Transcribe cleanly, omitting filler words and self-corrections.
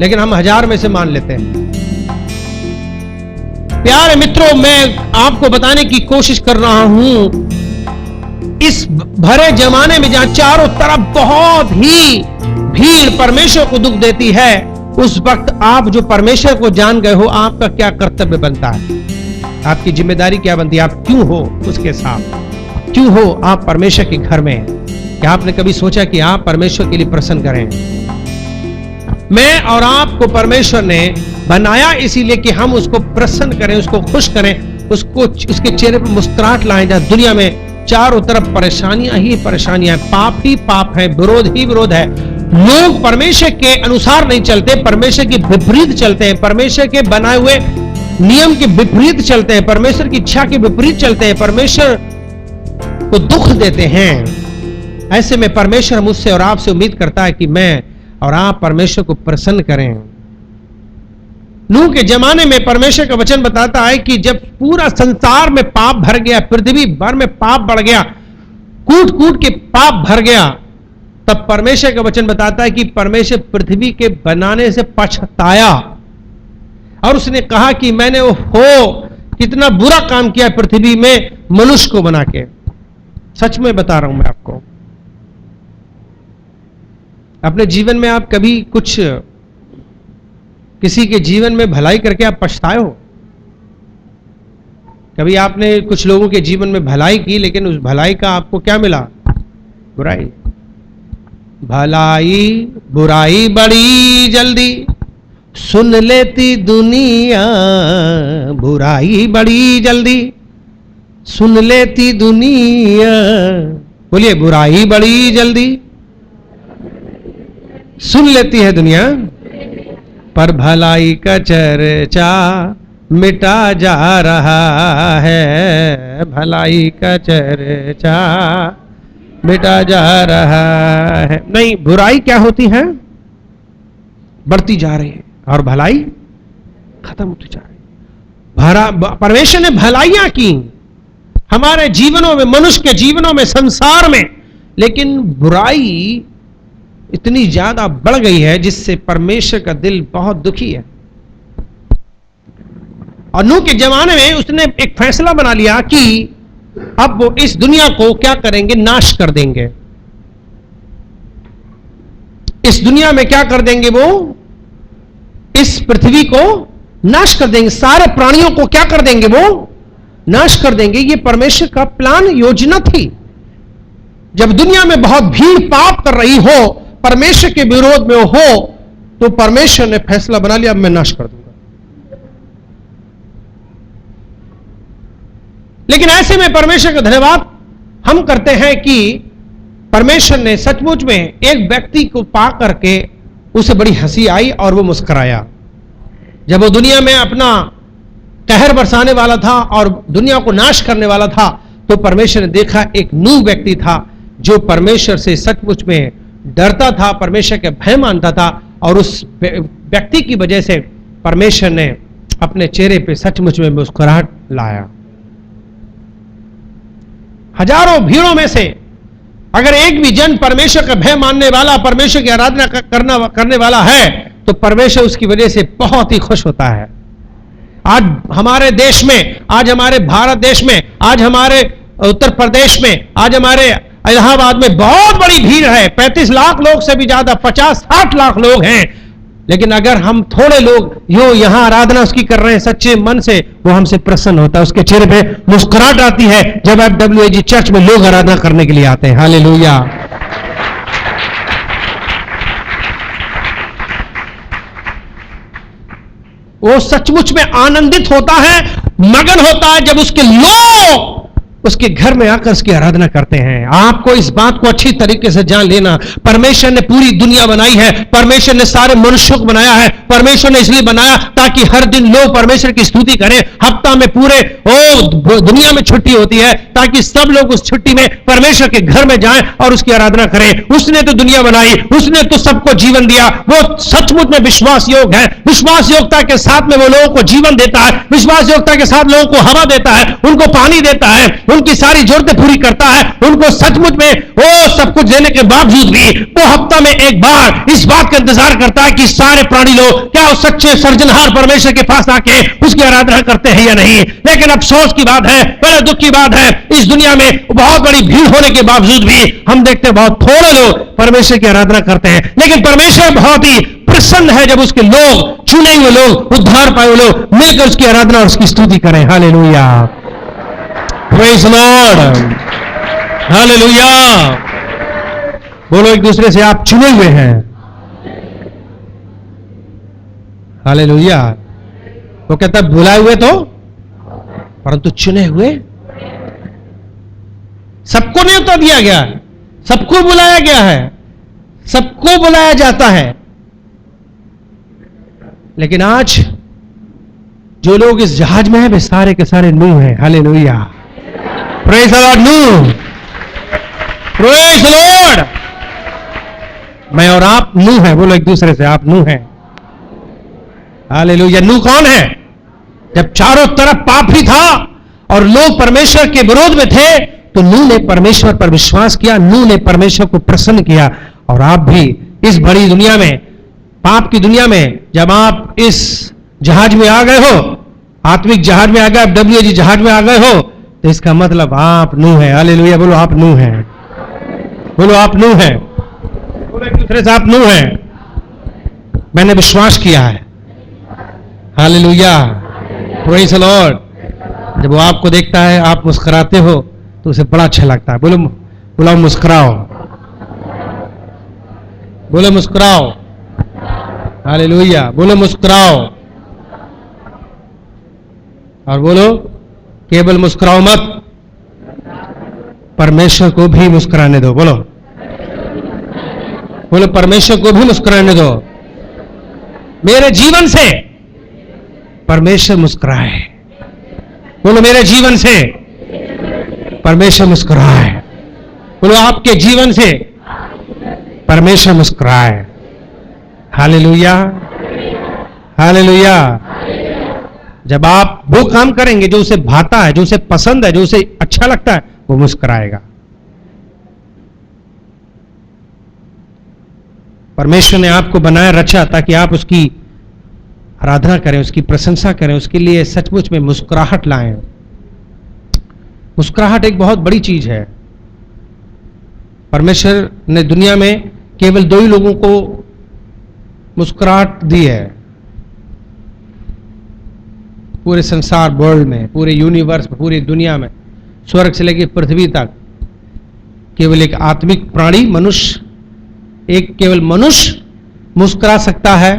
लेकिन हम 1000 में से मान लेते हैं। प्यारे मित्रों, मैं आपको बताने की कोशिश कर रहा हूं, इस भरे जमाने में जहां चारों तरफ बहुत ही भीड़ परमेश्वर को दुख देती है, उस वक्त आप जो परमेश्वर को जान गए हो, आपका क्या कर्तव्य बनता है, आपकी जिम्मेदारी क्या बनती है, आप क्यों हो उसके साथ, क्यों हो आप परमेश्वर के घर में। क्या आपने कभी सोचा कि आप परमेश्वर के लिए प्रसन्न करें? मैं और आपको परमेश्वर ने बनाया इसीलिए कि हम उसको प्रसन्न करें, उसको खुश करें, उसको उसके चेहरे पर मुस्कुराहट लाएं। जहां दुनिया में चारों तरफ परेशानियां ही परेशानियां, पाप ही पाप है, विरोध ही विरोध है। लोग परमेश्वर के अनुसार नहीं चलते, परमेश्वर के विपरीत चलते हैं, परमेश्वर के बनाए हुए नियम के विपरीत चलते हैं, परमेश्वर की इच्छा के विपरीत चलते हैं, परमेश्वर को दुख देते हैं। ऐसे में परमेश्वर मुझसे और आपसे उम्मीद करता है कि मैं और आप परमेश्वर को प्रसन्न करें। नूह के जमाने में परमेश्वर का वचन बताता है कि जब पूरा संसार में पाप भर गया, पृथ्वी भर में पाप बढ़ गया, कूट कूट के पाप भर गया, तब परमेश्वर का वचन बताता है कि परमेश्वर पृथ्वी के बनाने से पछताया और उसने कहा कि मैंने कितना बुरा काम किया पृथ्वी में मनुष्य को बना के। सच में बता रहा हूं मैं आपको, अपने जीवन में आप कभी कुछ किसी के जीवन में भलाई करके आप पछताए हो? कभी आपने कुछ लोगों के जीवन में भलाई की, लेकिन उस भलाई का आपको क्या मिला? बुराई। भलाई बुराई बड़ी जल्दी सुन लेती दुनिया, बुराई बड़ी जल्दी सुन लेती दुनिया। बोलिए, बुराई बड़ी जल्दी सुन लेती है दुनिया, पर भलाई का चर्चा मिटा जा रहा है, भलाई का चर्चा मिटा जा रहा है। नहीं, बुराई क्या होती है? बढ़ती जा रही है और भलाई खत्म होती जा रही है। परमेश्वर ने भलाइयां की हमारे जीवनों में, मनुष्य के जीवनों में, संसार में, लेकिन बुराई इतनी ज्यादा बढ़ गई है जिससे परमेश्वर का दिल बहुत दुखी है। और नूह के जमाने में उसने एक फैसला बना लिया कि अब वो इस दुनिया को क्या करेंगे? नाश कर देंगे। इस दुनिया में क्या कर देंगे? वो इस पृथ्वी को नाश कर देंगे, सारे प्राणियों को क्या कर देंगे? वो नाश कर देंगे। ये परमेश्वर का प्लान, योजना थी। जब दुनिया में बहुत भीड़ पाप कर रही हो, परमेश्वर के विरोध में हो, तो परमेश्वर ने फैसला बना लिया, अब मैं नाश कर दूंगा। लेकिन ऐसे में परमेश्वर का धन्यवाद हम करते हैं कि परमेश्वर ने सचमुच में एक व्यक्ति को पा करके उसे बड़ी हंसी आई और वो मुस्कुराया। जब वो दुनिया में अपना कहर बरसाने वाला था और दुनिया को नाश करने वाला था, तो परमेश्वर ने देखा एक नूह व्यक्ति था जो परमेश्वर से सचमुच में डरता था, परमेश्वर के भय मानता था, और उस व्यक्ति की वजह से परमेश्वर ने अपने चेहरे पे सचमुच में मुस्कुराहट लाया। हजारों भीड़ों में से अगर एक भी जन परमेश्वर का भय मानने वाला, परमेश्वर की आराधना करने वाला है, तो परमेश्वर उसकी वजह से बहुत ही खुश होता है। आज हमारे देश में, आज हमारे भारत देश में, आज हमारे उत्तर प्रदेश में, आज हमारे इलाहाबाद में बहुत बड़ी भीड़ है। 35 लाख लोग से भी ज्यादा, 50-60 लाख लोग हैं। लेकिन अगर हम थोड़े लोग यहां आराधना उसकी कर रहे हैं सच्चे मन से, वो हमसे प्रसन्न होता है, उसके चेहरे पे मुस्कुराहट आती है जब FWAG चर्च में लोग आराधना करने के लिए आते हैं। हालेलुया। वो सचमुच में आनंदित होता है, मगन होता है जब उसके लोग उसके घर में आकर उसकी आराधना करते हैं। आपको इस बात को अच्छी तरीके से जान लेना, परमेश्वर ने पूरी दुनिया बनाई है, परमेश्वर ने सारे मनुष्यों को बनाया है, परमेश्वर ने इसलिए बनाया ताकि हर दिन लोग परमेश्वर की स्तुति करें। हफ्ता में पूरे दुनिया में छुट्टी होती है ताकि सब लोग उस छुट्टी में परमेश्वर के घर में जाएं और उसकी आराधना करें। उसने तो दुनिया बनाई, उसने तो सबको जीवन दिया, वो सचमुच में विश्वास योग है। विश्वास योग्यता के साथ में वो लोगों को जीवन देता है, विश्वास योग्यता के साथ लोगों को हवा देता है, उनको पानी देता है। उनकी सारी जरूरतें पूरी करता है, उनको सचमुच में वो सब कुछ देने के बावजूद भी वो हफ्ता में एक बार इस बात का इंतजार करता है कि सारे प्राणी लोग क्या उस सच्चे सर्जनहार परमेश्वर के पास आके उसकी आराधना करते हैं या नहीं। लेकिन अफसोस की बात है, बड़े दुख की बात है, इस दुनिया में बहुत बड़ी भीड़ होने के बावजूद भी हम देखते हैं बहुत थोड़े लोग परमेश्वर की आराधना करते हैं। लेकिन परमेश्वर बहुत ही प्रसन्न है जब उसके लोग, चुने हुए लोग, उद्धार पाए हुए लोग मिलकर उसकी आराधना और उसकी स्तुति करें। Hallelujah, praise the Lord, hallelujah. बोलो एक दूसरे से, आप चुने हुए हैं। हालेलुया। वो कहता है बुलाए हुए तो, परंतु चुने हुए। सबको न्योता दिया गया है, सबको बुलाया गया है, सबको बुलाया जाता है। लेकिन आज जो लोग इस जहाज में हैं वे सारे के सारे नूह हैं। हालेलुया, प्रेज द लॉर्ड, नूह, प्रेज द लॉर्ड। मैं और आप नूह हैं। बोलो एक दूसरे से, आप नूह हैं। हालेलुया। नूह कौन है? जब चारों तरफ पाप ही था और लोग परमेश्वर के विरोध में थे तो नूह ने परमेश्वर पर विश्वास किया, नूह ने परमेश्वर को प्रसन्न किया। और आप भी इस बड़ी दुनिया में, पाप की दुनिया में, जब आप इस जहाज में आ गए हो, आत्मिक जहाज में आ गए, आप WAG जहाज में आ गए हो, तो इसका मतलब आप नूह है। हालेलुया। बोलो आप नूह है, बोलो आप नूह है, बोलो एक दूसरे से, आप नूह है। मैंने विश्वास किया है। Hallelujah, praise the Lord. जब वो आपको देखता है, आप मुस्कुराते हो तो उसे बड़ा अच्छा लगता है। बोलो, बोलो मुस्कुराओ, बोलो मुस्कुराओ। हालेलुया, बोलो मुस्कुराओ। और बोलो केवल मुस्कुराओ मत, परमेश्वर को भी मुस्कुराने दो। बोलो, बोलो परमेश्वर को भी मुस्कुराने दो। मेरे जीवन से परमेश्वर मुस्कुराए। बोलो मेरे जीवन से परमेश्वर मुस्कुराए। बोलो आपके जीवन से परमेश्वर मुस्कुराए। Hallelujah, hallelujah. जब आप वो काम करेंगे जो उसे भाता है, जो उसे पसंद है, जो उसे अच्छा लगता है, वो मुस्कुराएगा। परमेश्वर ने आपको बनाया, रचा, ताकि आप उसकी आराधना करें, उसकी प्रशंसा करें, उसके लिए सचमुच में मुस्कुराहट लाएं। मुस्कुराहट एक बहुत बड़ी चीज है। परमेश्वर ने दुनिया में केवल 2 ही लोगों को मुस्कुराहट दी है, पूरे संसार, वर्ल्ड में, पूरे यूनिवर्स में, पूरी दुनिया में, स्वर्ग से लेकर पृथ्वी तक। केवल एक आत्मिक प्राणी, मनुष्य, एक केवल मनुष्य मुस्कुरा सकता है।